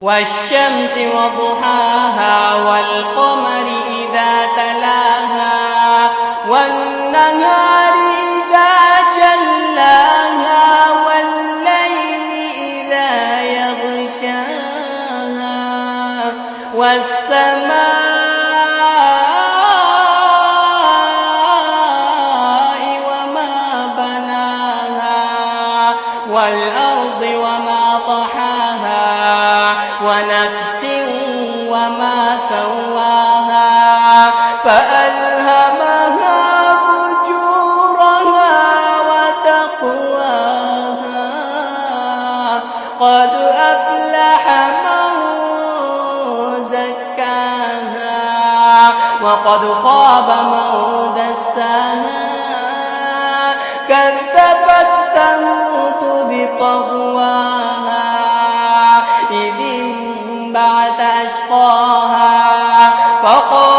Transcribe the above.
والشمس وضحاها والقمر إذا تلاها والنهار إذا جلاها والليل إذا يغشاها والسماء وما بناها والأرض وما طحاها ونفس وما سواها فألهمها فجورها وتقواها قد أفلح من زكاها وقد خاب من دساها كذبت ثمود بطغواها إذ انبعث أشقاها فقال